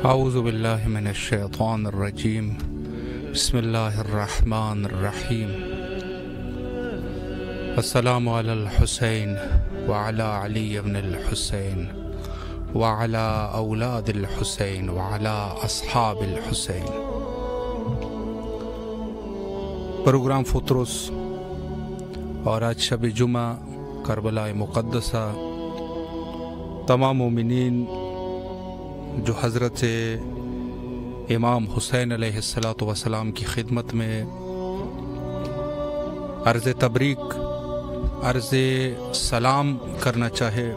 اعوذ باللہ من الشیطان الرجیم بسم اللہ الرحمن الرحیم السلام علی الحسین وعلی علی بن الحسین وعلی اولاد الحسین وعلی اصحاب الحسین۔ پروگرام فطرس اور آج شب جمعہ کربلا مقدسہ، تمام مومنین جو حضرت امام حسین علیہ السلام کی خدمت میں عرض تبریک، عرض سلام کرنا چاہے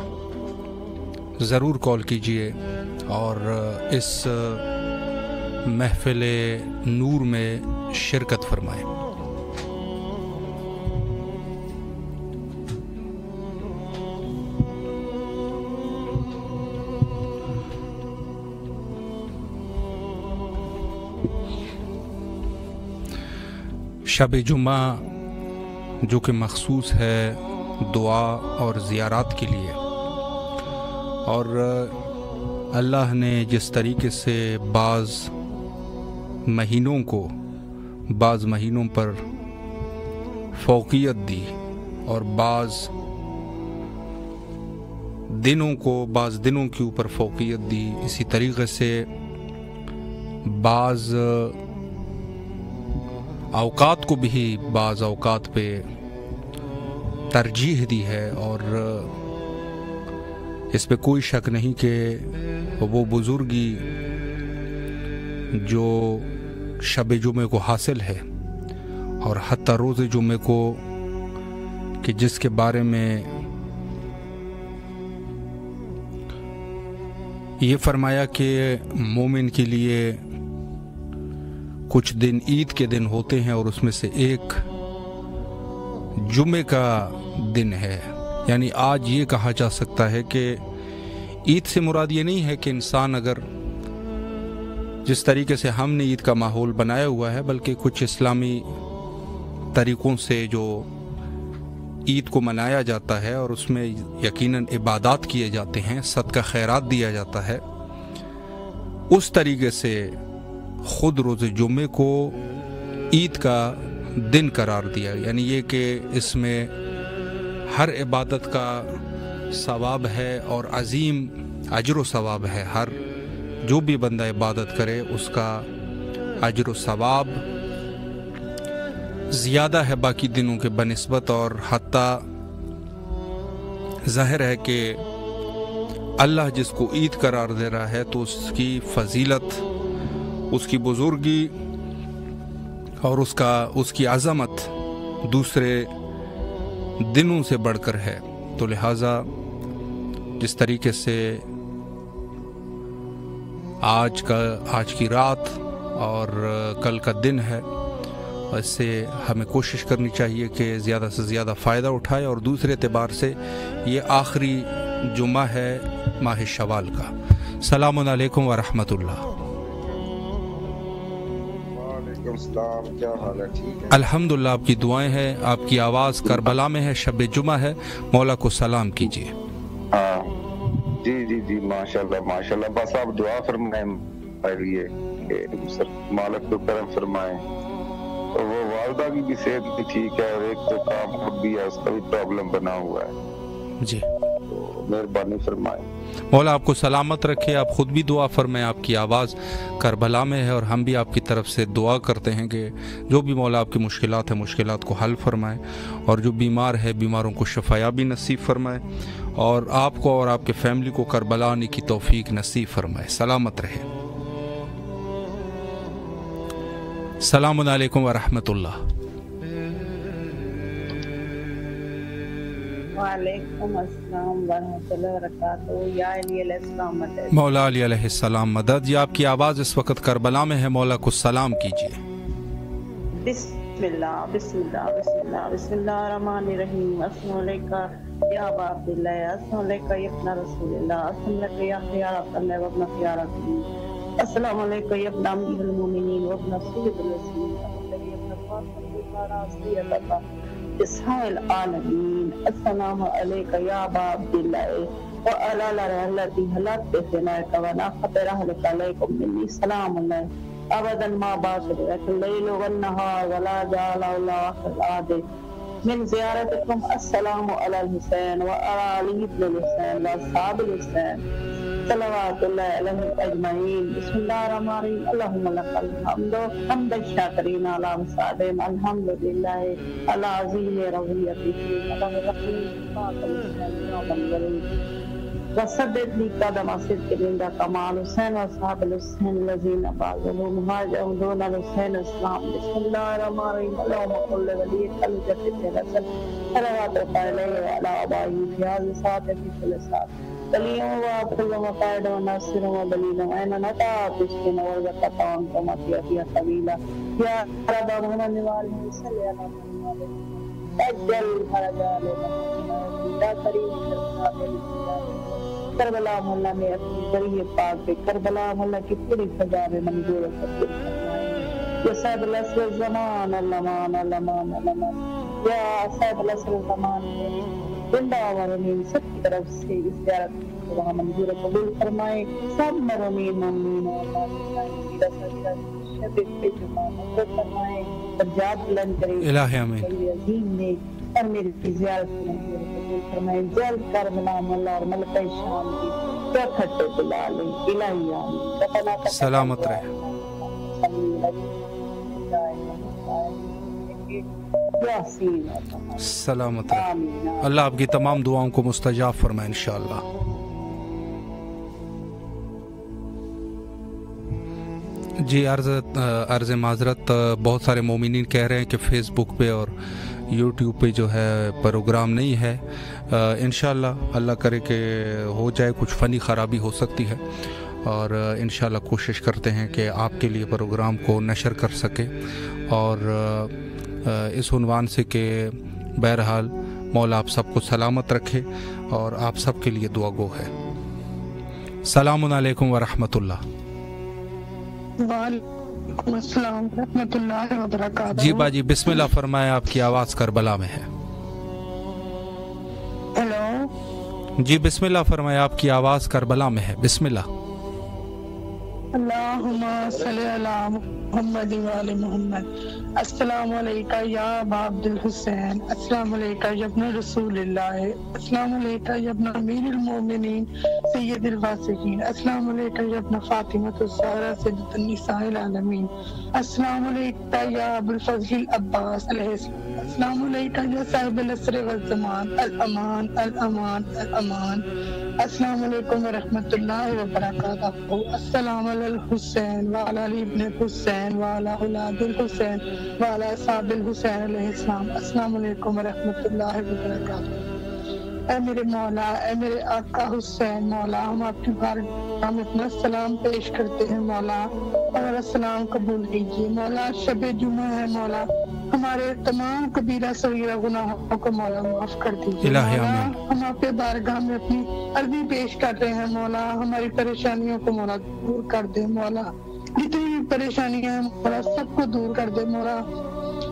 ضرور کال کیجئے اور اس محفل نور میں شرکت فرمائیں۔ شب جمعہ جو کہ مخصوص ہے دعا اور زیارات کے لیے، اور اللہ نے جس طریقے سے بعض مہینوں پر فوقیت دی اور بعض دنوں کے اوپر فوقیت دی، اسی طریقے سے بعض اوقات کو بھی بعض اوقات پہ ترجیح دی ہے، اور اس پہ کوئی شک نہیں کہ وہ بزرگی جو شب جمعے کو حاصل ہے اور حتی روز جمعے کو کہ جس کے بارے میں یہ فرمایا کہ مومن کے لیے کچھ دن عید کے دن ہوتے ہیں، اور اس میں سے ایک جمعے کا دن ہے۔ یعنی آج یہ کہا جا سکتا ہے کہ عید سے مراد یہ نہیں ہے کہ انسان اگر جس طریقے سے ہم نے عید کا ماحول بنایا ہوا ہے، بلکہ کچھ اسلامی طریقوں سے جو عید کو منایا جاتا ہے اور اس میں یقیناً عبادات کیے جاتے ہیں، صدقہ خیرات دیا جاتا ہے، اس طریقے سے خود روز جمعے کو عید کا دن قرار دیا۔ یعنی یہ کہ اس میں ہر عبادت کا ثواب ہے اور عظیم اجر و ثواب ہے، ہر جو بھی بندہ عبادت کرے اس کا اجر و ثواب زیادہ ہے باقی دنوں کے بنسبت، اور حتیٰ ظاہر ہے کہ اللہ جس کو عید قرار دے رہا ہے تو اس کی فضیلت، اس کی بزرگی اور اس کی عظمت دوسرے دنوں سے بڑھ کر ہے۔ تو لہٰذا جس طریقے سے آج کی رات اور کل کا دن ہے، اس سے ہمیں کوشش کرنی چاہیے کہ زیادہ سے زیادہ فائدہ اٹھائے، اور دوسرے اعتبار سے یہ آخری جمعہ ہے ماہ شوال کا۔ السلام علیکم ورحمۃ اللہ۔ کیا حال ہے؟ ٹھیک ہے الحمدللہ، آپ کی دعائیں ہیں، آپ کی آواز کربلا میں ہے، شب جمعہ ہے، مولا کو سلام کیجیے۔ ہاں جی ماشاءاللہ، بس آپ دعا فرمائیں میرے لیے کہ مالک تو کرم فرمائیں۔ تو وہ والدہ کی بھی صحت بھی ٹھیک ہے، اور ایک تو کام بھی ہے، اس کا بھی پرابلم بنا ہوا ہے جی، تو مہربانی فرمائیں۔ مولا آپ کو سلامت رکھے، آپ خود بھی دعا فرمائیں، آپ کی آواز کربلا میں ہے، اور ہم بھی آپ کی طرف سے دعا کرتے ہیں کہ جو بھی مولا آپ کی مشکلات ہیں، مشکلات کو حل فرمائیں، اور جو بیمار ہے بیماروں کو شفایابی نصیب فرمائے، اور آپ کو اور آپ کے فیملی کو کربلا آنے کی توفیق نصیب فرمائے۔ سلامت رہے۔ السلام علیکم ورحمۃ اللہ۔ وعلیکم السلام ورحمۃ اللہ وبرکاتہ۔ یا علی علیہ السلام مدد۔ مولا علی علیہ السلام مدد۔ یہ آپ کی آواز اس وقت کربلا میں ہے، مولا کو سلام کیجیے۔ بسم اللہ بسم اللہ بسم اللہ بسم اللہ الرحمن الرحیم۔ السلام علیکم یا ابا عبداللہ، السلام علیکم یا ابن رسول اللہ، السلام علیکم یا خیارت اللہ و ابن خیارت اللہ، السلام علیکم یا ابن امیر المومنین و ابن سید الرسول، السلام علیکم یا ابن فاطمہ اللہ اسحاء العالمین، السلام علیکم یا ابا عبداللہ وعلى التي هلكت بناك ونافت رحلك عليكم مني سلام الله أبدا ما باطل الليل والنهار ولا جعل الله آخر العادة من زيارتكم السلام على الحسين وعلى علي بن الحسين وأصحاب الحسين صلوات الله عليهم أجمعين بسم الله الرحمن الرحيم اللهم لك الحمد حمد الشاكرين على مساعدهم الحمد لله على عظيم رضيته على الرحيم فاطر الحسين يوم الغريب وسدد لي قدم صدق عند كمال حسين وأصحاب الحسين الذين باذلوا مهاجرهم دون الحسين الإسلام بسم الله الرحمن الرحيم اللهم كل وليك الجديد رسل صلواتك عليه وعلى آبائه في هذه الساعة في كل ساعة دليلا وكل مقاعد وناصر ودليلا أين نتعب بسكين وزكاة وانتم فيها سبيلا يا رب من النوال صلى على محمد أجل فرجال يا كريم کربلا مولا میں اپنی ذریعے پاک پہ کربلا مولا کی پوری فضا میں منظور و قبول فرمائے یا صاحب العصر الزمان الامان الامان الامان یا صاحب العصر الزمان زندہ مرمین سب کی طرف سے اس زیارت کو وہاں منظور و قبول فرمائے سب مرمین ممنین و شب پہ جمعہ مقرد فرمائے پنجاب بلند کرے الہی آمین عظیم نے اور میری زیارت کو منظور قبول فرمائے جلد کربلا مولا اور ملکہ شام کی کیا کھٹے بلالے الہی آمین سلامت رہے سلامت رہے اللہ آپ کی تمام دعاؤں کو مستجاب فرمائے انشاءاللہ جی عرض معذرت بہت سارے مومنین کہہ رہے ہیں کہ فیس بک پہ اور یوٹیوب پہ جو ہے پروگرام نہیں ہے انشاءاللہ اللہ کرے کہ ہو جائے کچھ فنی خرابی ہو سکتی ہے اور انشاءاللہ کوشش کرتے ہیں کہ آپ کے لیے پروگرام کو نشر کر سکے اور اس عنوان سے کہ بہرحال مولا آپ سب کو سلامت رکھے اور آپ سب کے لیے دعا گو ہے السلام علیکم ورحمۃ اللہ وعلیکم السلام ورحمۃ اللہ وبرکاتہ جی باجی بسم اللہ فرمائے آپ کی آواز کربلا میں ہے ہیلو جی بسم اللہ فرمائے آپ کی آواز کربلا میں ہے بسم اللہ اللہم صلی علی محمد وعلی محمد السلام علیکہ یا ابا عبد الحسین السلام علیکہ یا ابن رسول اللہ السلام علیکہ یا ابن امیر المومنین سید الواسقین السلام علیکہ یا ابن فاطمہ الزہرا سیدۃ النساء العالمین السلام علیکہ یا ابو الفضل العباس علیہ السلام السلام علیکہ یا صاحب العصر والزمان الامان الامان الامان السلام علیکم ورحمۃ اللہ وبرکاتہ السلام علی الحسین وعلی علی ابن الحسین وعلی اولاد الحسین وعلی اصحاب الحسین علیہ السلام السلام علیکم ورحمۃ اللہ وبرکاتہ اے میرے مولا اے میرے آقا حسین مولا ہم آپ کی بارگاہ میں اپنا سلام پیش کرتے ہیں مولا اور سلام قبول کیجیے مولا شب جمعہ ہے مولا ہمارے تمام کبیرہ صغیرہ گناہوں کو مولا معاف کر دیجیے مولا ہم آپ کے بارگاہ میں اپنی عرضی پیش کر رہے ہیں مولا ہماری پریشانیوں کو مولا دور کر دے مولا جتنی بھی پریشانیاں ہیں مولا سب کو دور کر دے مولا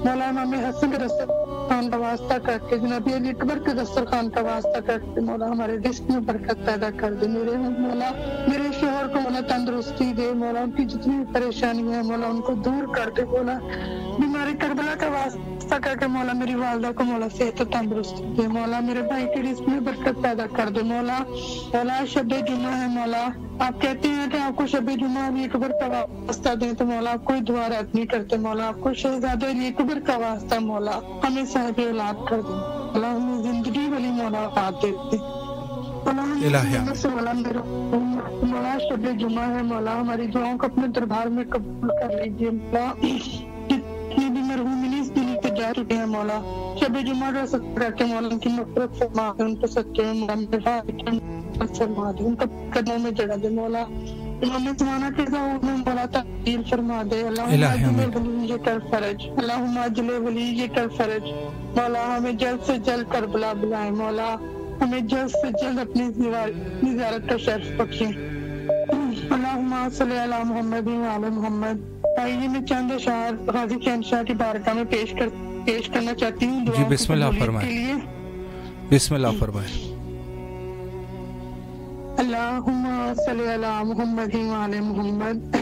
مولا امام حسن کے دسترخوان کا واسطہ کر کے جناب علی اکبر کے دسترخوان کا واسطہ کر کے مولا ہمارے رزق میں برکت پیدا کر دے مولا میرے شوہر کو مولا تندرستی دے مولا ان کی جتنی بھی پریشانیاں ہیں مولا ان کو دور کر دے مولا بیماری کربلا کا واسطہ کر کے مولا میری والدہ کو مولا صحت و تندرستی دے مولا میرے بھائی کے رزق میں برکت پیدا کر دے مولا مولا شب جمعہ ہے مولا آپ کہتے ہیں کہ آپ کو شب جمعہ علی اکبر کا واسطہ دیں تو مولا آپ کوئی دعا رد نہیں کرتے مولا آپ کو شہزادہ علی اکبر کا واسطہ مولا ہمیں صاحب اولاد کر دیں مولا ہمیں زندگی والی مولا بات دیتے مولا شب جمعہ ہے مولا ہماری دعاؤں کو اپنے دربار میں قبول کر لیجیے مولا جتنی بھی مرحومین اس دنیا سے جا چکے ہیں مولا شب جمعہ کا صدقہ کر کے مولا ان کی مغفرت فرما دے ان کو سچے میں مولا فرما دے ان کا قدموں میں جگہ دے مولا امام زمانہ کے ظہور میں مولا تعبیر فرما دے اللہم اجل ولی کر فرج اللہم اجل ولی کر فرج مولا ہمیں جلد سے جلد کربلا بلائے مولا ہمیں جلد سے جلد اپنی زیارت کا شرف بخشیں اللہم صلی علی محمد وعلی محمد آئیے میں چند اشعار غازی شہنشاہ کی بارگاہ میں پیش کرنا چاہتی ہوں جی بسم اللہ فرمائیں بسم اللہ فرمائیں اللہم صلی علی محمد وعلی محمد۔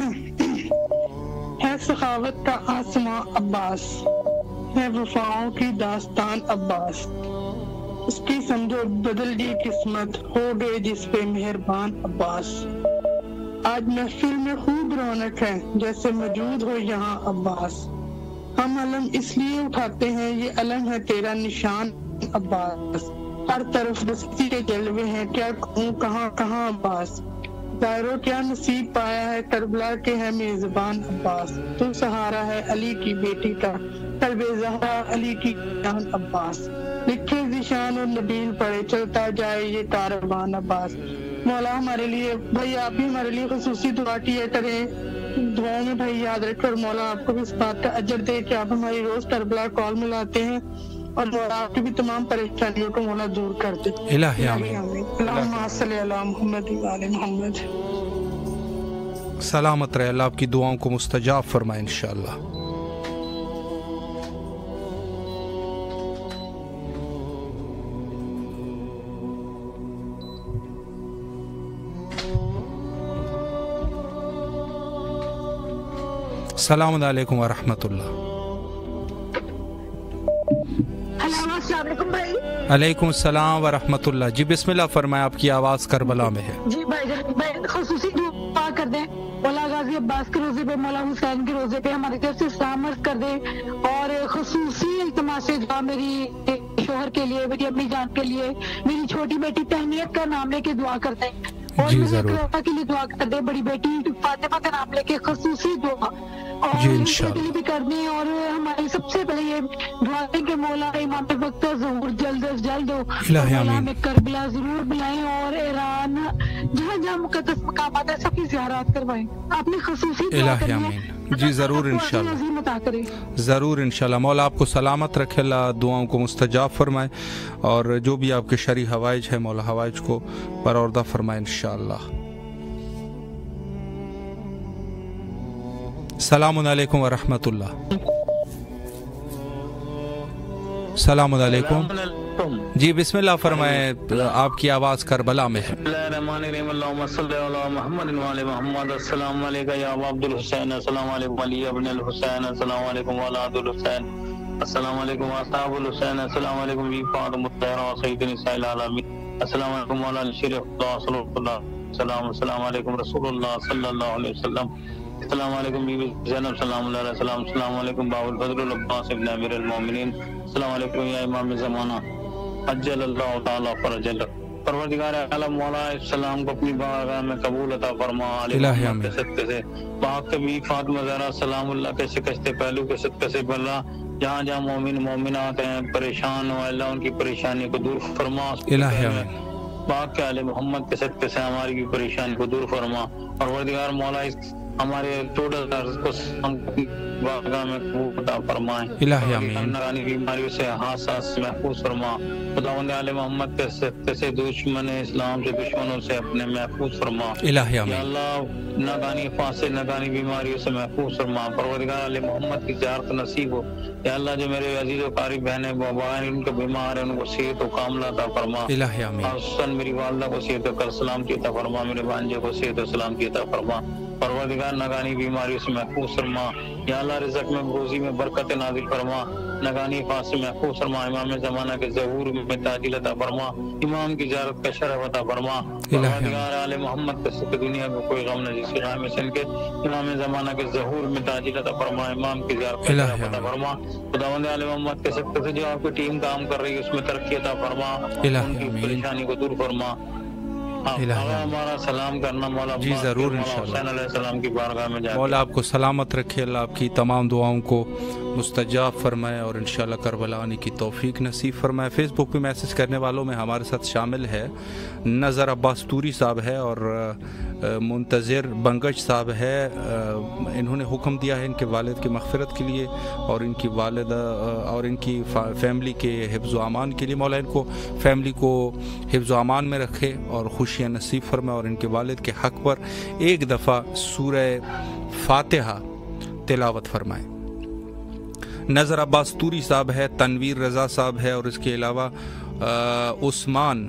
ہے سخاوت کا آسماں عباس، ہے وفاؤں کی داستان عباس، اس کی سمجھو بدل دی قسمت، ہو گئے جس پہ مہربان عباس۔ آج محفل میں خوب رونق ہے، جیسے موجود ہو یہاں عباس۔ ہم علم اس لیے اٹھاتے ہیں، یہ علم ہے تیرا نشان عباس۔ ہر طرف بستی کے جلوے ہیں، کیا کہوں کہاں کہاں عباس۔ ظاہرو کیا نصیب پایا ہے، کربلا کے ہے میزبان عباس۔ تو سہارا ہے علی کی بیٹی کا، قلب زہرا علی کی جان عباس۔ لکھے ذیشان اور نبیل پڑے، چلتا جائے یہ کاروان عباس۔ مولا ہمارے لیے بھائی آپ بھی ہمارے لیے خصوصی دعا کیا کریں، دعاؤں میں بھائی یاد رکھ کر مولا آپ کو بھی اس بات کا اجر دے کہ آپ ہماری روز کربلا کال ملاتے ہیں، اور مولا آپ کی بھی تمام پریشانیوں کو مولا دور کر دے۔ الہی آمین۔ اللہم صلی علی محمد وعلی محمد۔ سلامت رہے، اللہ آپ کی دعاؤں کو مستجاب فرمائے انشاءاللہ۔ السلام علیکم ورحمۃ اللہ۔ السلام علیکم بھائی۔ علیکم السلام ورحمۃ اللہ۔ جی بسم اللہ فرمائے، آپ کی آواز کربلا میں ہے۔ جی بھائی خصوصی دعا کر دیں، مولا غازی عباس کے روزے پہ، مولا حسین کے روزے پہ ہماری طرف سے سلام عرض کر دیں، اور خصوصی التماس دعا میری شوہر کے لیے، میری امی جان کے لیے، میری چھوٹی بیٹی تہنیت کا نام لے کے دعا کر دیں، اور جی میری ضرور کے لیے دعا کر دیں، بڑی بیٹی فاطمہ کا نام لے کے خصوصی دعا، اور جی کے انشاءاللہ لیے بھی کر دیں۔ اور ہماری سب سے پہلے یہ دعا ہے کہ مولا امام وقت ظہور جلد از جلد ہو، الہی مولا آمین۔ ہمیں کربلا ضرور بلائیں، اور ایران جہاں جہاں مقدس مقامات ہیں سب کی زیارات کروائیں۔ آپ نے خصوصی دعا الہی کرنی ہے، آمین۔ جی ضرور انشاءاللہ، عظیم عطا کرے۔ ضرور انشاءاللہ۔ مولا آپ کو سلامت رکھے، اللہ دعاؤں کو مستجاب فرمائے، اور جو بھی آپ کے شرعی حوائج ہے مولا حوائج کو برآوردہ فرمائے انشاءاللہ۔ السلام علیکم ورحمۃ اللہ۔ السلام علیکم۔ جی بسم اللہ فرمائے، آپ کی آواز کربلا میں ہے۔ بسم اللہ الرحمن الرحیم، اللہم صلی علی محمد وعلی محمد۔ السلام علیکم یا ابا عبد الحسین، السلام علیکم علی ابن الحسین، السلام علیکم اولاد الحسین، السلام علیکم اصحاب الحسین، السلام علیکم بی فاطمہ الطاہرہ سید نساء العالمین، السلام علیکم مولا الشریف اللہ صلی اللہ علیہ وسلم، السلام علیکم رسول اللہ صلی اللہ علیہ وسلم، السلام علیکم بی بی زینب سلام اللہ علیہ وسلم، السلام علیکم باب الفضل العباس ابن امیر المومنین، السلام علیکم یا امام زمانہ عجل اللہ تعالیٰ فرجل۔ پروردگار عالم مولا السلام کو اپنی بارگاہ میں قبول عطا فرما، الہی محمد کے صدقے سے پاک کبھی فاطمہ زہرا سلام اللہ کے شکست پہلو کے صدقے سے بلا، جہاں جہاں مومن مومنات ہیں پریشان ہو، اللہ ان کی پریشانی کو دور فرما، الہی آمین۔ پاک کے آل محمد کے صدقے سے ہماری بھی پریشانی کو دور فرما، پروردگار مولا ہمارے ٹوٹل درد کو ہم بارگاہ میں قبول عطا فرمائیں، الہی آمین۔ نورانی بیماریوں سے حادثات سے محفوظ فرما، خداوند آل محمد کے صدقے سے دشمن اسلام سے دشمنوں سے اپنے محفوظ فرما، الہی یا آمین۔ اللہ ناگانی فاسد ناگانی بیماریوں سے محفوظ فرما، پروردگار علیہ محمد کی زیارت نصیب ہو، یا اللہ جو میرے عزیز و قاری بہنیں بابا ہیں ان کے بیمار ہیں ان کو صحت و کاملہ عطا فرما، الہی آمین۔ خصوصاً میری والدہ کو صحت و سلامتی عطا فرما، میرے بھانجے کو صحت و سلامتی عطا فرما، پروردگار ناگانی بیماریوں سے محفوظ فرما، یا اللہ رزق میں روزی میں برکت نازل فرما، ناگانی فاس سے محفوظ فرما، امام زمانہ کے ظہور میں تعجیل عطا فرما، امام کی زیارت کا شرف عطا فرما، پروردگار آل محمد کے سکھ دنیا میں کوئی غم نہ جس کے غم سے ان کے امام زمانہ کے ظہور میں تعجیل عطا فرما، امام کی زیارت کا شرف عطا فرما، خداوند آل محمد کے سکھ سے جو آپ کی ٹیم کام کر رہی ہے اس میں ترقی عطا فرما، ان کی پریشانی کو دور فرما، ہمارا سلام کرنا مولا جی ضرور مولا حسین علیہ السلام کی بارگاہ میں جا مولا آپ کو سلامت رکھے، اللہ آپ کی تمام دعاؤں کو مستجاب فرمائے، اور انشاءاللہ کربلا آنے کی توفیق نصیب فرمائے۔ فیس بک پہ میسج کرنے والوں میں ہمارے ساتھ شامل ہے نظر عباس توری صاحب ہے، اور منتظر بنگش صاحب ہے، انہوں نے حکم دیا ہے ان کے والد کی مغفرت کے لیے اور ان کی والدہ اور ان کی فیملی کے حفظ و امان کے لیے۔ مولا ان کو فیملی کو حفظ و امان میں رکھے اور خوشیاں نصیب فرمائے، اور ان کے والد کے حق پر ایک دفعہ سورہ فاتحہ تلاوت فرمائے۔ نظر عباس توری صاحب ہے، تنویر رضا صاحب ہے، اور اس کے علاوہ عثمان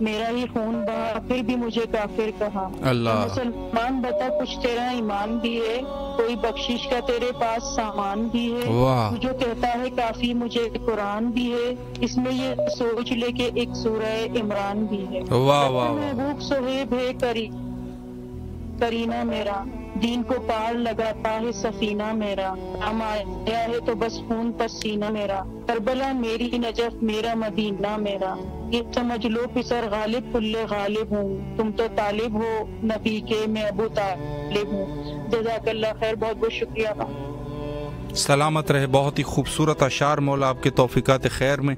میرا ہی خون بہا پھر بھی مجھے کافر کہا۔ اللہ مسلمان بتا کچھ تیرا ایمان بھی ہے، کوئی بخشش کا تیرے پاس سامان بھی ہے؟ واہ، جو کہتا ہے کافی مجھے قرآن بھی ہے، اس میں یہ سوچ لے کہ ایک سورہ عمران بھی ہے۔ واہ واہ، محبوب صہیب ہے کرینہ میرا، دین کو پار لگاتا ہے سفینہ میرا، ہم آیا ہے تو بس خون پسینہ میرا، کربلا میری نجف میرا مدینہ میرا، یہ سمجھ لو پسر غالب کلے غالب ہوں، تم تو طالب ہو نبی کے میں ابو طالب ہوں۔ جزاک اللہ خیر، بہت بہت شکریہ۔ سلامت رہے۔ بہت ہی خوبصورت اشعار، مولا آپ کے توفیقات خیر میں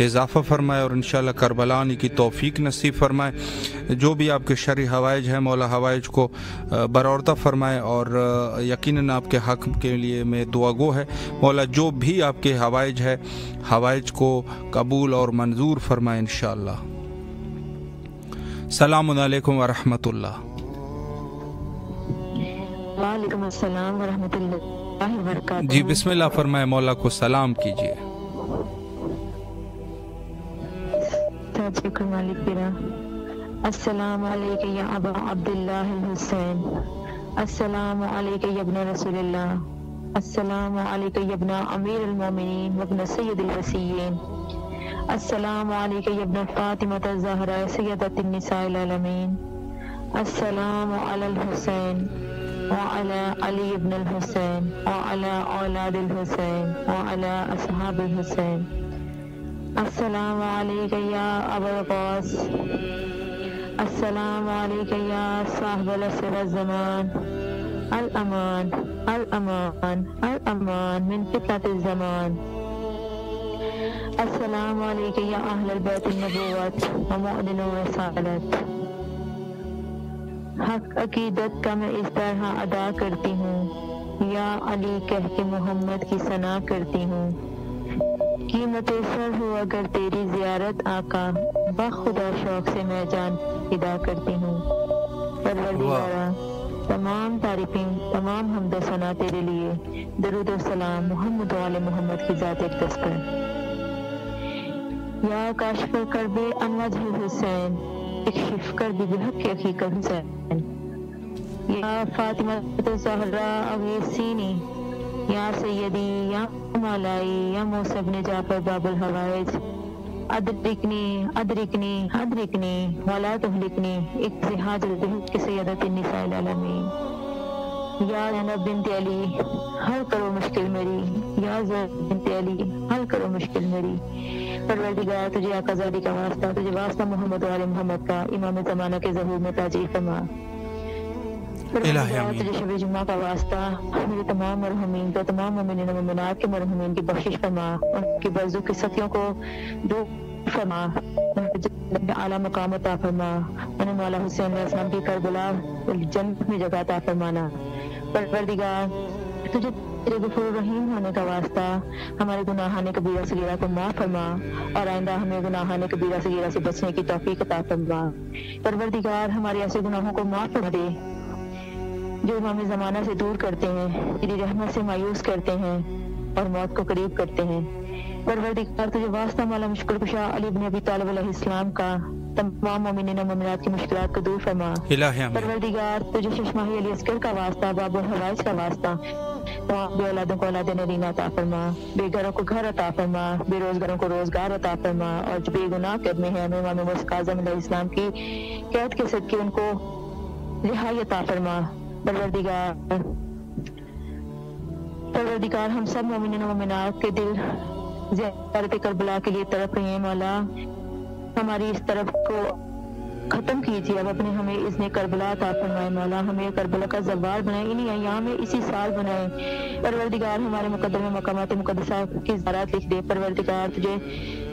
اضافہ فرمائے اور انشاءاللہ کربلا آنے کی توفیق نصیب فرمائے۔ جو بھی آپ کے شرعی حوائج ہیں مولا حوائج کو برآوردہ فرمائے، اور یقیناً آپ کے حق کے لیے میں دعا گو ہے مولا جو بھی آپ کے حوائج ہے حوائج کو قبول اور منظور فرمائے انشاءاللہ۔ السلام علیکم ورحمۃ اللہ۔ وعلیکم السلام ورحمۃ اللہ وبرکاتہ۔ جی بسم اللہ فرمائے، مولا کو سلام کیجیے۔ شکر مالک پیرا۔ السلام علیکم یا ابا عبداللہ الحسین، السلام علیکم یا ابن رسول اللہ، السلام علیکم یا ابن امیر المومنین وابن سید الوصیین، السلام علیکم یا ابن فاطمہ الزہرا سیدۃ النساء العالمین، السلام علی الحسین وعلى علي بن الحسين وعلى أولاد الحسين وعلى أصحاب الحسين، السلام عليك يا أبا القاس، السلام عليك يا صاحب العصر الزمان، الأمان الأمان الأمان من فتنة الزمان، السلام عليك يا أهل البيت النبوة ومؤمن الرسالة۔ حق عقیدت کا میں اس طرح ادا کرتی ہوں، یا علی کہہ کے محمد کی ثنا کرتی ہوں، قیمت سر ہو اگر تیری زیارت آقا، بخدا شوق سے میں جان فدا کرتی ہوں۔ پروردگارا تمام تعریفیں تمام حمد و ثنا تیرے لیے، درود و سلام محمد و آل محمد کی ذات اقدس پر۔ یا کاشف الکرب عن وجہ الحسین، اکشف کرب بالحق اخیک الحسین، یا فاطمہ الزہرا اغیثینی، یا سیدی یا مولائی یا موسی بن جعفر باب الحوائج، ادرکنی ادرکنی ادرکنی ولا تہلکنی، اقضی الحق سیدۃ النساء العالمین۔ یا زینب بنت علی حل کرو مشکل میری، یا زینب بنت علی حل کرو مشکل میری۔ پروردگار تجھے آقا زادی کا واسطہ، تجھے واسطہ محمد و آل محمد کا، امام زمانہ کے ظہور میں تاجیل فرما۔ پروردگار تجھے شب جمعہ کا واسطہ، میرے تمام مرحومین کو، تمام مومنین و مومنات کے مرحومین کی بخشش فرما، ان کی برزو کی سخیوں کو دور فرما، ان کے اعلیٰ مقام عطا فرما، انہیں مولا حسین علیہ السلام کی کربلا جنت میں جگہ عطا فرمانا۔ پروردگار تجھے تیرے غفور الرحیم ہونے کا واسطہ ہمارے گناہان کبیرہ صغیرہ کو معاف فرما، اور آئندہ ہمیں گناہان کبیرہ صغیرہ سے بچنے کی توفیق عطا فرما۔ پروردگار ہمارے ایسے گناہوں کو معاف فرما دے جو ہمیں زمانہ سے دور کرتے ہیں، تیری رحمت سے مایوس کرتے ہیں اور موت کو قریب کرتے ہیں۔ پروردگار تجھے واسطہ مولا مشکل کشا علی بن ابی طالب علیہ السلام کا تمام مومنین و مومنات کی مشکلات کو دور فرما۔ پروردگار تجھے چشمہ علی اصغر کا واسطہ، باب الحوائج کا واسطہ، تمام بے اولادوں کو اولاد نرینہ عطا فرما، بے گھروں کو گھر عطا فرما، بے روزگاروں کو روزگار عطا فرما، اور جو بے گناہ قید میں ہیں امام موسیٰ اعظم علیہ السلام کی قید کے صدقے ان کو رہائی عطا فرما۔ پروردگار ہم سب مومنین و مومنات کے دل زیارت کربلا کے لیے تڑپ رہے ہیں، مولا ہماری اس طرف کو ختم کیجیے، اب اپنے ہمیں اذن کربلا عطا فرمائے، مولا ہمیں کربلا کا زوال بنائے، انہی ایام میں اسی سال بنائے۔ پروردگار ہمارے مقدر میں مقامات مقدسہ کی زیارات لکھ دے۔ پروردگار تجھے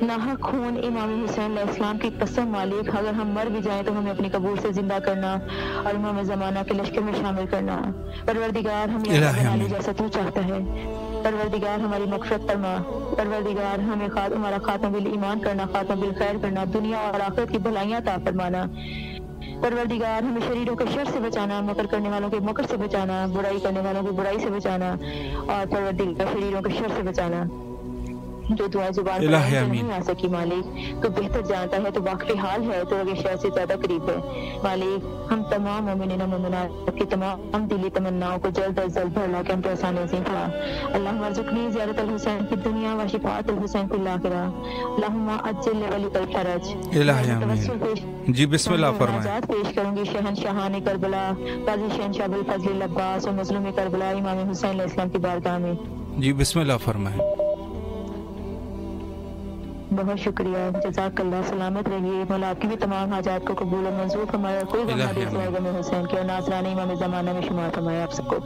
ناحق خون امام حسین علیہ السلام کی قسم مالک، اگر ہم مر بھی جائیں تو ہمیں اپنی قبور سے زندہ کرنا اور امام زمانہ کے لشکر میں شامل کرنا۔ پروردگار ہم بنانے جیسا تو چاہتا ہے۔ پروردگار ہماری مغفرت فرما۔ پروردگار ہمیں ہمارا خاتمہ بالایمان کرنا، خاتمہ بالخیر کرنا، دنیا اور آخرت کی بھلائیاں عطا فرمانا۔ پروردگار ہمیں شریروں کے شر سے بچانا، مکر کرنے والوں کے مکر سے بچانا، برائی کرنے والوں کی برائی سے بچانا، اور پروردگار شریروں کے شر سے بچانا۔ جو دعائیں زبان پر الہی جو آمین۔ نہیں آ سکی مالک، تو بہتر جانتا ہے، تو واقف حال ہے، تو اگر شہر سے زیادہ قریب ہے مالک، ہم تمام مومنین و مومنات کی تمام دلی تمناؤں کو جلد از جلد بھر لا کے ہم کو آسان نصیب فرما۔ اللہم ارزقنی زیارت الحسین فی الدنیا و شفاعت الحسین فی الآخرہ، اللہم عجل لولیک الفرج۔ الہی آمین۔ جی بسم اللہ فرمائیں۔ مناجات پیش کروں گی شہنشاہان کربلا قاضی شہنشاہ ابوالفضل العباس اور مظلوم کربلا امام حسین علیہ السلام کی بارگاہ میں۔ جی بسم اللہ فرمائیں۔ بہت شکریہ، جزاک اللہ، سلامت رہیے، مولا آپ کی بھی تمام حاجات کو قبول و منظور فرمائے، کوئی غم نہ دے سوائے غم حسین کے، اور ناصران امام زمانہ میں شمار فرمائے آپ سب کو۔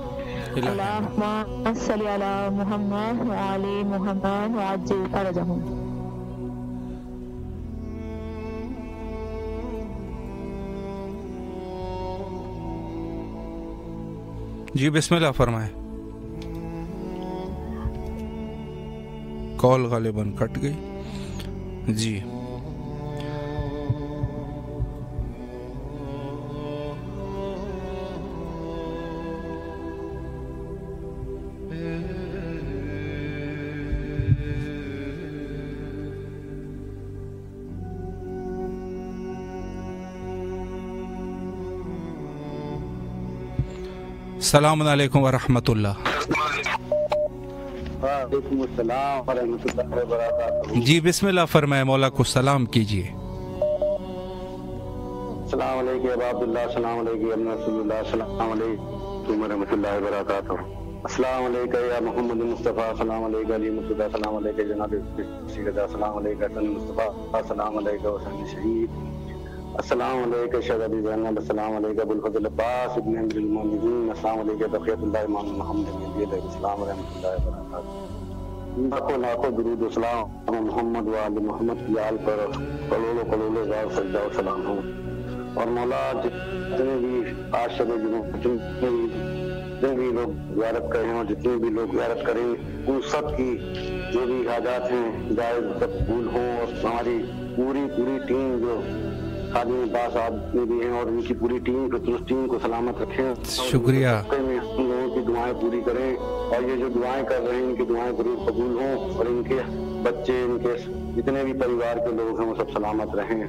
اللہم صلی علی محمد وعلی محمد وعجل فرجہم۔ جی بسم اللہ فرمائیں۔ کال غالباً کٹ گئی۔ جی السلام علیکم ورحمۃ اللہ۔ وعلیکم السلام ورحمۃ اللہ وبرکاتہ۔ جی بسم اللہ فرمائے، مولا کو سلام کیجیے۔ السلام علیکم ابا عبداللہ، السلام علیکم ابن رسول اللہ، السلام علیکم ورحمۃ اللہ وبرکاتہ۔ السلام علیکم یا محمد مصطفیٰ، السلام علیکم علی مصطفیٰ، السلام علیکم جناب سیدہ، السلام علیکم حسن مصطفیٰ، السلام علیکم حسین شہید، السلام علیکم شہد ابی زینب، السلام علیکم ابوالفضل عباس ابن امیر المومنین، السلام علیکم بقیت اللہ امام محمد علیہ السلام ورحمۃ اللہ وبرکاتہ۔ لاکھوں لاکھوں درود و سلام محمد و آل محمد کی آل پر کروڑوں کروڑوں بار سجدہ و سلام ہوں۔ اور مولا جتنے بھی آج شب جمعہ جتنے بھی لوگ زیارت کریں اور جتنے بھی لوگ زیارت کریں ان سب کی جو بھی حاجات ہیں جائز قبول ہوں، اور ہماری پوری ٹیم جو خادم عباس آدمی بھی ہیں اور ان کی پوری ٹیم کو درست ٹیم کو سلامت رکھیں۔ شکریہ۔ ہم لوگوں کی دعائیں پوری کریں، اور یہ جو دعائیں کر رہے ہیں ان کی دعائیں ضرور قبول ہوں، اور ان کے بچے، ان کے جتنے بھی پریوار کے لوگ ہیں وہ سب سلامت رہیں۔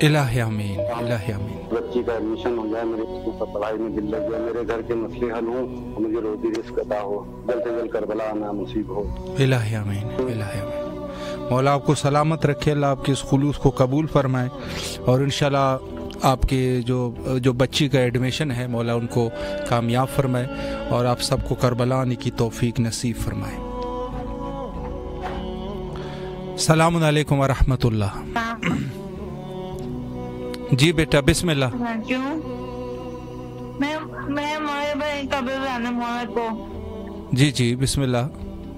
الہی آمین، الہی آمین۔ بچی کا ایڈمیشن ہو جائے، میرے بچوں کا پڑھائی میں دل لگ جائے، میرے گھر کے مسئلے حل ہوں، اور مجھے روزی رزق عطا ہو، جلد سے جلد کربلا آنا نصیب ہو۔ الہی آمین، الہی آمین۔ مولا آپ کو سلامت رکھے، اللہ آپ کے اس خلوص کو قبول فرمائے، اور انشاءاللہ آپ کے جو بچی کا ایڈمیشن ہے مولا ان کو کامیاب فرمائے، اور آپ سب کو کربلا آنے کی توفیق نصیب فرمائے۔ السلام علیکم ورحمۃ اللہ۔ جی بیٹا بسم اللہ۔ جی جی بسم اللہ۔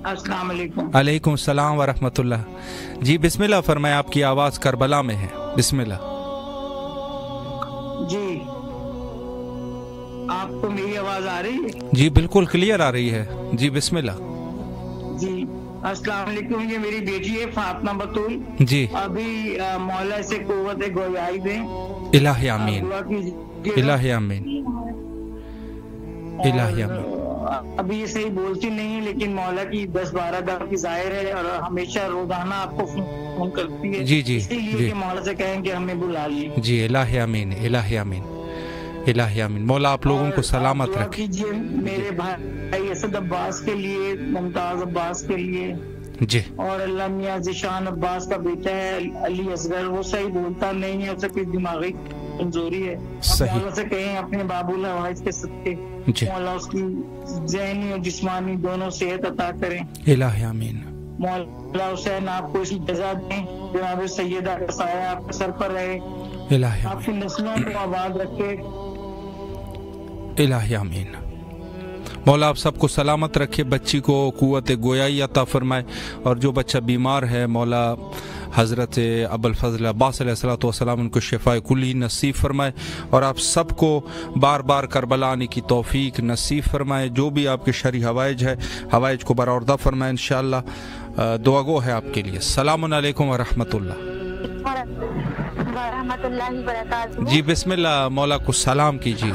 السلام علیکم۔ علیکم السلام ورحمۃ اللہ۔ جی بسم اللہ فرمائے، آپ کی آواز کربلا میں ہے، بسم اللہ۔ جی آپ کو میری آواز آ رہی ہے؟ جی بالکل کلیئر آ رہی ہے، جی بسم اللہ۔ جی السلام علیکم، یہ میری بیٹی ہے فاطمہ بطول۔ جی ابھی مولا سے قوت گویائی دیں۔ الہی آمین، الہی آمین، الہی آمین۔ ابھی یہ صحیح بولتی نہیں، لیکن مولا کی 10-12 دفعہ کی ظاہر ہے، اور ہمیشہ روزانہ آپ کو فون کرتی ہے۔ جی جی اسی لیے کہ مولا سے کہیں کہ ہمیں بلا لیے۔ جی الہی آمین، الہی آمین، الہی آمین۔ مولا آپ لوگوں کو سلامت رکھے۔ کیجیے میرے بھائی اسد عباس کے لیے، ممتاز عباس کے لیے، جی، اور اللہ میاں ذیشان عباس کا بیٹا ہے علی اصغر، وہ صحیح بولتا نہیں ہے، اسے کوئی دماغی کمزوری ہے۔ صحیح۔ مولا سے کہیں اپنے بابو الحوائج کے صدقے جی، مولا اس کی ذہنی اور جسمانی دونوں صحت عطا کریں۔ الہی آمین۔ مولا حسین آپ کو اس کی جزا دیں، جناب سیدہ کا سایہ آپ کے سر پر رہے، الہی آپ کی نسلوں کو آباد رکھے۔ الہی آمین۔ مولا آپ سب کو سلامت رکھے، بچی کو قوت گویائی عطا فرمائے، اور جو بچہ بیمار ہے مولا حضرت ابوالفضل عباس علیہ الصلوۃ والسلام ان کو شفاء کلی نصیب فرمائے، اور آپ سب کو بار بار کربلا آنے کی توفیق نصیب فرمائے۔ جو بھی آپ کے شرعی حوائج ہے، حوائج کو برآوردہ فرمائے انشاءاللہ۔ دعا گو ہے آپ کے لیے۔ السلام علیکم ورحمۃ اللہ۔ ورحمۃ اللہ وبرکاتہ۔ جی بسم اللہ، مولا کو سلام کیجیے۔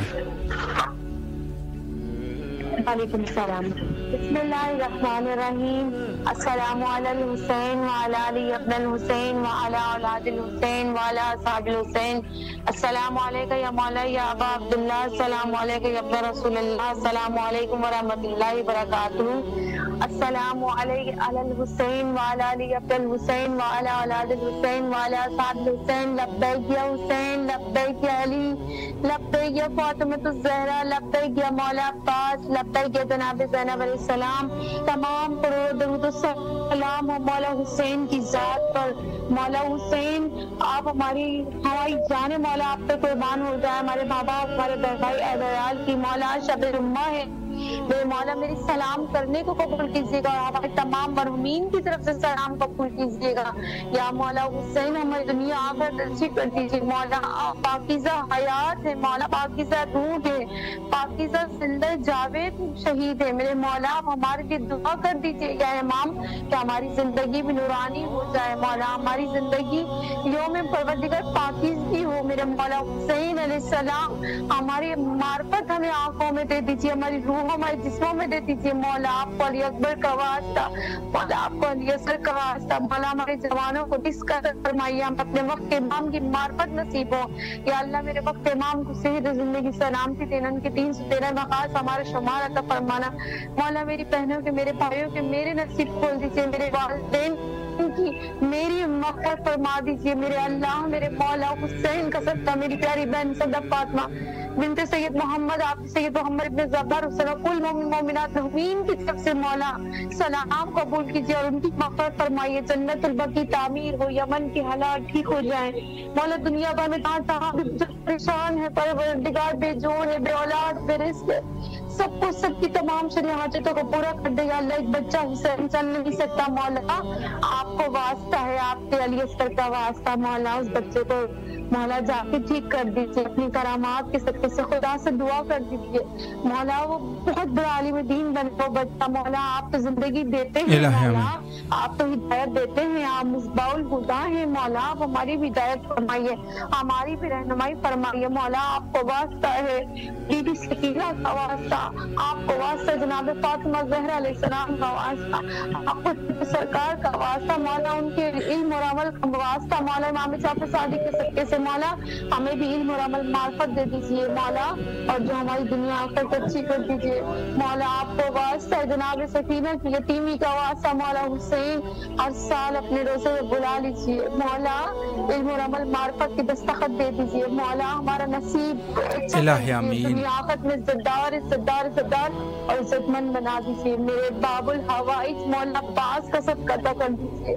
وعلیکم السلام۔ بسم اللہ الرحمن الرحیم۔ السلام علی الحسین وعلی علی ابن الحسین وعلی اولاد الحسین وعلی اصحاب الحسین. السلام علیکم یا مولا یا ابا عبداللہ. السلام علیکم یا ابن رسول اللہ. السلام علیکم ورحمۃ اللہ وبرکاتہ. السلام علیکم علی الحسین وعلی علی ابن الحسین وعلی اولاد الحسین وعلی اصحاب الحسین. لبیک یا حسین، لبیک یا علی، لبیک یا فاطمۃ الزہرا، لبیک یا مولا عباس، لبیک یا جناب زینب علیہ السلام. تمام درود و سلام ہو مولا حسین کی ذات پر. مولا حسین آپ ہماری جان مولا آپ پہ قربان ہو جائے. ہمارے ماں باپ، ہمارے بھائی اہل کی مولا شب جمعہ ہے. میرے مولا میری سلام کرنے کو قبول کیجیے گا، ہمارے تمام مرحومین کی طرف سے سلام قبول کیجیے گا. یا مولا حسین ہماری دنیا آخرت اچھی کر دیجیے. مولا آپ پاکیزہ حیات ہے، مولا پاکیزہ روح ہے، پاکیزہ زندہ جاوید شہید ہے. میرے مولا آپ ہمارے لیے دعا کر دیجیے یا امام کہ ہماری زندگی بھی نورانی ہو جائے. مولا ہماری زندگی یوم پروردگار پاکیزگی ہو. میرے مولا حسین علیہ السلام ہماری معرفت ہمیں آنکھوں میں دے دیجیے، ہماری روح ہمارے جسموں میں دے دیجیے. مولا آپ کو علی اکبر کا واسطہ، مولا آپ کو علی اصغر کا واسطہ. مولا ہمارے جوانوں کو ڈسکس فرمائیے، ہم اپنے وقت امام کی معرفت نصیب ہو. یا اللہ میرے وقت امام کو صحت زندگی سلامتی دینا، ان کے 313 مقاصد ہمارا شمار عطا فرمانا. مولا میری بہنوں کے، میرے بھائیوں کے میرے نصیب کھول دیجیے. میرے والدین کی میری مغفرت فرما دیجیے. میرے اللہ میرے مولا حسین کا صدقہ میری پیاری بہن صدق فاطمہ بنت سید محمد، آپ سید محمد ابن زبر حسین کل مومن مومنات محمین کی طرف سے مولا سلام قبول کیجیے اور ان کی مغفرت فرمائیے. جنت البقیع تعمیر ہو، یمن کے حالات ٹھیک ہو جائیں. مولا دنیا بھر میں جہاں پریشان ہے، پروردگار بے جوڑ ہے، بے اولاد بے رزق ہے، سب کو سب کی تمام شرعی حاجتوں کو پورا کر دے. یا اللہ ایک بچہ حسین چل نہیں سکتا، مولا آپ کو واسطہ ہے، آپ کے علی اصغر کا واسطہ. مولا اس بچے کو مولا جا کے ٹھیک کر دیجیے، اپنی کرامات کے صدقے سے خدا سے دعا کر دیجیے. مولا وہ بہت بڑا عالم دین بنے وہ بچہ. مولا آپ تو زندگی دیتے ہیں، مولا آپ تو ہدایت دیتے ہیں، آپ مصباح الہدیٰ ہیں. مولا آپ ہماری بھی ہدایت فرمائیے، ہماری بھی رہنمائی فرمائیے. مولا آپ کو واسطہ ہے بی بی سکینہ کا واسطہ، آپ کو واسطہ جناب فاطمہ زہرا علیہ السلام کا واسطہ، آپ کو سرکار کا واسطہ. مولا ان کے علم اور عمل کا واسطہ. مولا امام جعفر صادق کے صدقے سے مولا ہمیں بھی علم اور عمل معرفت دے دیجیے مولا، اور جو ہماری دنیا آخرت اچھی کر دیجیے. مولا آپ کو واسطہ جناب سکینہ کی یتیمی کا واسطہ. مولا حسین ہر سال اپنے روزے میں بلا لیجیے. مولا علم اور عمل معرفت کی دستخط دے دیجیے. مولا ہمارا نصیب دنیا آخرت میں عزتدار عزتدار عزتدار اور عزت مند بنا دیجیے. میرے باب الحوائج مولا پاس کا صدقہ ادا کر دیجیے.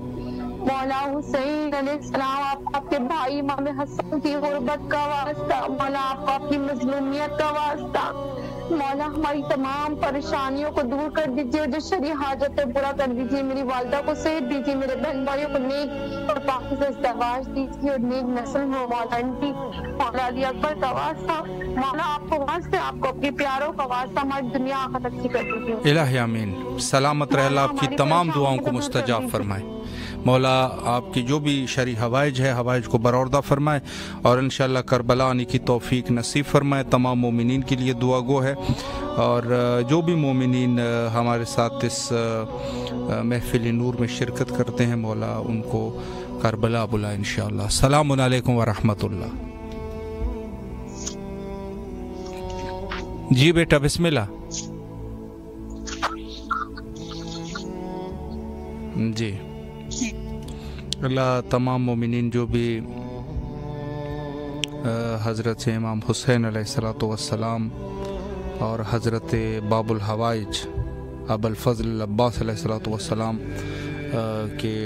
مولا حسین علیہ السلام آپ کے بھائی امام حسن کی غربت کا واسطہ. مولا آپ کو اپنی مظلومیت کا واسطہ. مولا ہماری تمام پریشانیوں کو دور کر دیجیے، جو شرعی حاجتیں پورا کر دیجیے. میری والدہ کو صحت دیجیے، میرے بہن بھائیوں کو نیک اور پاکیزہ ازدواج دیجیے اور نیک نسل ہو. مولا ان کی مولا علی اکبر کا واسطہ. مولا آپ کو واسطہ، آپ کو اپنے پیاروں کا واسطہ. ہماری دنیا آخرت اچھی کر دیجیے. الہی آمین. سلامت رہ اللہ، آپ کی تمام دعاؤں کو مستجاب فرمائے. مولا آپ کی جو بھی شرعی حوائج ہے، حوائج کو برآوردہ فرمائے اور انشاءاللہ کربلا آنے کی توفیق نصیب فرمائے. تمام مومنین کے لیے دعا گو ہے، اور جو بھی مومنین ہمارے ساتھ اس محفل نور میں شرکت کرتے ہیں مولا ان کو کربلا بلا انشاءاللہ. السلام علیکم ورحمۃ اللہ. جی بیٹا بسم اللہ. جی اللہ تمام مومنین جو بھی حضرت امام حسین علیہ السلام اور حضرت باب الحوائج ابو الفضل عباس علیہ السلام کے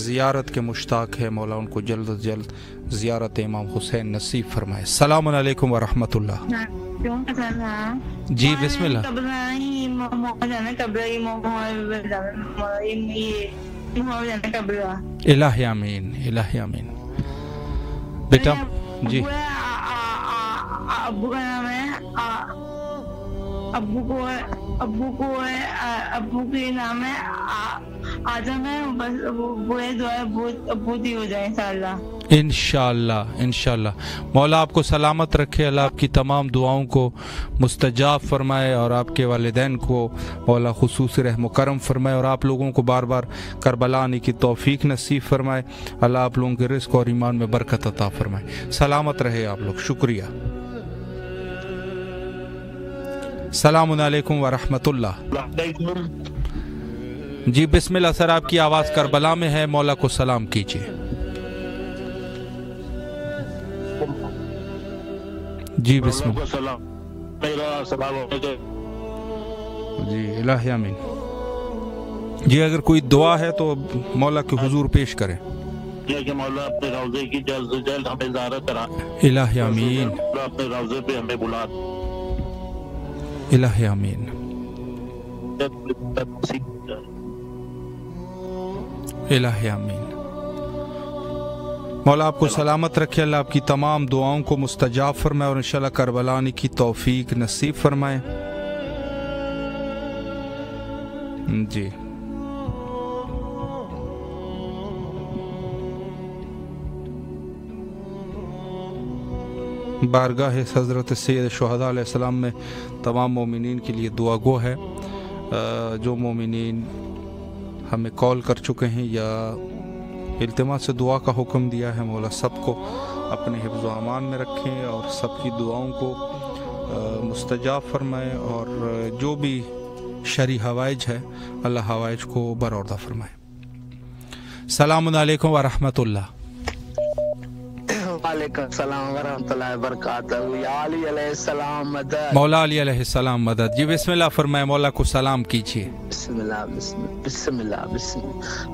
زیارت کے مشتاق ہے مولا ان کو جلد از جلد زیارت امام حسین نصیب فرمائے. السلام علیکم ورحمۃ اللہ. جی بسم اللہ. الہی آمین الہی آمین. بیٹا جی ابو کا نام ہے ابو کے نام ہے آ جانا ہے، بس وہ دعا بہت ہی ہو جائے انشاءاللہ۔ انشاءاللہ انشاءاللہ۔ مولا آپ کو سلامت رکھے، اللہ آپ کی تمام دعاؤں کو مستجاب فرمائے اور آپ کے والدین کو مولا خصوصی رحم و کرم فرمائے اور آپ لوگوں کو بار بار کربلا آنے کی توفیق نصیب فرمائے۔ اللہ آپ لوگوں کے رزق اور ایمان میں برکت عطا فرمائے۔ سلامت رہے آپ لوگ، شکریہ۔ السلام علیکم ورحمۃ اللہ۔ جی بسم اللہ سر، آپ کی آواز کربلا میں ہے، مولا کو سلام کیجیے۔ جی بسم اللہ۔ جی الہی آمین۔ جی اگر کوئی دعا ہے تو مولا کے حضور پیش کریں۔ کہ مولا اپنے روضے کی جلد سے جلد ہمیں زیارت کرا۔ الہی آمین۔ اپنے روضے پہ ہمیں بلا۔ الہی آمین۔ الہی آمین۔ مولا آپ کو سلامت رکھے، اللہ آپ کی تمام دعاؤں کو مستجاب فرمائے اور انشاءاللہ کربلا آنے کی توفیق نصیب فرمائے۔ جی بارگاہ حضرت سید شہداء علیہ السلام میں تمام مومنین کے لیے دعا گو ہے۔ جو مومنین ہمیں کال کر چکے ہیں یا التماس سے دعا کا حکم دیا ہے، مولا سب کو اپنے حفظ و امان میں رکھیں اور سب کی دعاؤں کو مستجاب فرمائے اور جو بھی شرعی حوائج ہے اللہ حوائج کو برآوردہ فرمائے۔ السلام علیکم ورحمۃ اللہ۔ وعلیکم السلام ورحمۃ اللہ وبرکاتہ۔ یا علی علیہ السلام مدد۔ مولا علی علیہ السلام مدد۔ جی بسم اللہ فرمائے، مولا کو سلام کیجیے۔ بسم اللہ بسم اللہ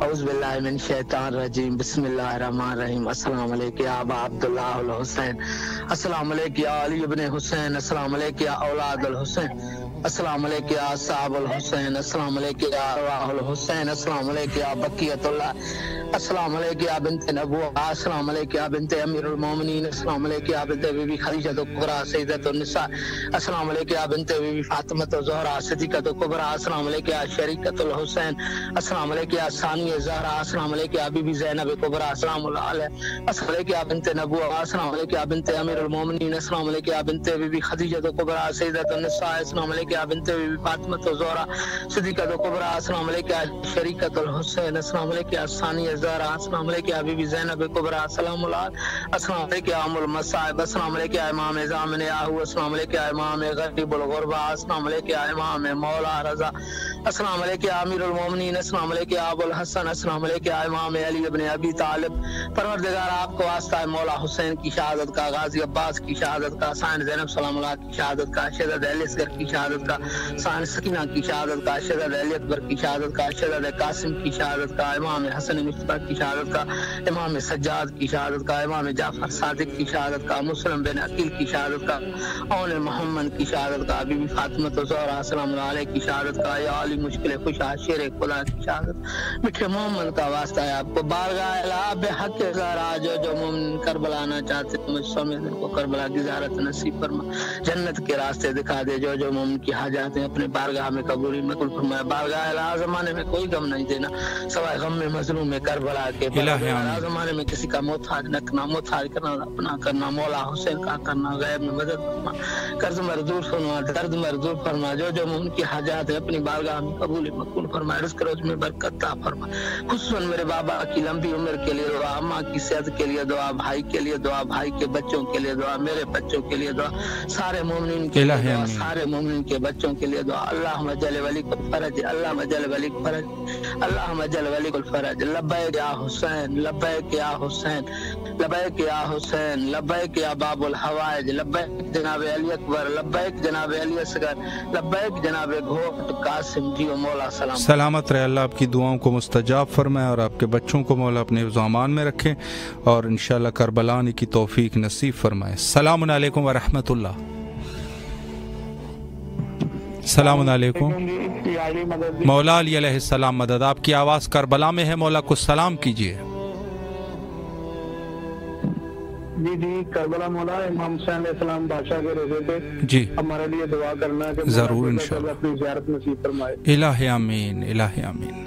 اعوذ باللہ من الشیطان الرجیم، بسم اللہ الرحمن الرحیم۔ السلام علیکم یا ابا عبداللہ الحسین، السلام علیکم یا علی ابن حسین، السلام علیکم یا اولاد الحسین، السلام علیکم یا صاحب الحسین، السلام علیکم یا ارواح الحسین، السلام علیکم یا بقیت اللہ، السلام علیکم یا بنت نبوہ، السلام علیکم یا بنت امیر المومنین، السلام علیکم یا بنت بی بی خدیجہ الکبریٰ سیدۃ النساء، السلام علیکم یا بنت بی بی فاطمہ الزہرا صدیقۃ الکبریٰ، السلام علیکم یا شریکۃ الحسین، السلام علیکم یا ثانی زہرا، السلام علیکم یا بی بی زینب کبریٰ السلام علیہ، السلام علیکم یا بنت نبوہ، السلام علیکم یا بنت امیر المومنین، السلام علیکم یا بنت بی بی خدیجہ الکبریٰ سیدۃ النساء، السلام علیکم یا بنت بی بی فاطمہ الزہرا صدیقۃ الکبریٰ، السلام علیکم یا شریکۃ الحسین، السلام علیکم یا ثانی زہرا، السلام علیکم یا بی بی زینب کبریٰ السلام علیہ، السلام علیکم یا ام المصائب، السلام علیکم یا امام زامن یاہو، السلام علیکم یا امام غریب الغربا، السلام علیکم یا امام مولا رضا، السلام علیکم یا امیر المومنین، السلام علیکم یا ابو الحسن، السلام علیکم یا امام علی ابن ابی طالب۔ پروردگار آپ کو واسطہ ہے مولا حسین کی شہادت کا، غازی عباس کی شہادت کا، سائن زینب سلام اللہ کی شہادت کا، شہزاد علی اصغر کی شہادت کا، سائن سکینہ کی شہادت کا، شہزاد علی اکبر کی شہادت کا، شہزاد قاسم کی شہادت کا، امام حسن مصطفیٰ کی شہادت کا، امام سجاد کی شہادت کا، امام جعفر صادق کی شہادت کا، مسلم بن عقیل کی شہادت کا، اون محمد کی شہادت کا، بی بی فاطمہ الزہرا سلام اللہ علیہ کی شہادت کا، یا علی مشکل خوشا شیر خدا کی شہادت، میٹھے محمد کا واسطہ ہے آپ کو بارگاہ الہ بحق زہرا، جو مومن کربلا آنا چاہتے ہیں مجھ سمیت ان کو کربلا کی زیارت نصیب فرما، جنت کے راستے دکھا دے، جو مومن کی حاجات ہیں اپنے بارگاہ میں قبولی مقبول فرمائے۔ بارگاہ الہ زمانے میں کوئی غم نہیں دینا سوائے غم میں مظلوم میں کربلا کے، بارگاہ زمانے میں کسی کا محتاج نہ کرنا، محتاج کرنا اپنا کرنا، مولا حسین کا کرنا، غیب میں مدد فرما، قرض مردود فرما، درد مردود فرما، جو مومن کی حاجات ہے اپنی بارگاہ میں قبول مقبول فرما، رزق روز میں برکت عطا فرما، خصوصاً میرے بابا کی لمبی عمر کے لیے دعا، اماں کی صحت کے لیے دعا، بھائی کے لیے دعا، بھائی کے بچوں کے لیے دعا، میرے بچوں کے لیے دعا، سارے مومنین کے لیے دعا، سارے مومنین کے بچوں کے لیے دعا۔ اللہم جل ولی الفرج، اللہم جل ولی الفرج، اللہم جل ولی الفرج، لبیک یا حسین، لبیک یا حسین، لبیک یا حسین، لبیک یا باب الحوائج، لبیک جناب علی اکبر، لبیک جناب علی اصغر، لبیک جناب گھوٹ قاسم جی و مولا سلام۔ سلامت رہے، اللہ آپ کی دعاؤں کو مستجاب فرمائے اور آپ کے بچوں کو مولا اپنے حفظ و امان میں رکھیں اور انشاءاللہ کربلا آنے کی توفیق نصیب فرمائے۔ السلام علیکم ورحمۃ اللہ۔ السلام علیکم۔ مولا علی علیہ السلام مدد۔ آپ کی آواز کربلا میں ہے، مولا کو سلام کیجیے۔ جی کربلا مولا امام حسین علیہ السلام بادشاہ کے روزے پہ جی ہمارے لیے دعا کرنا کہ ضرور انشاءاللہ اپنی زیارت نصیب فرمائے۔ الہ آمین، الہ آمین۔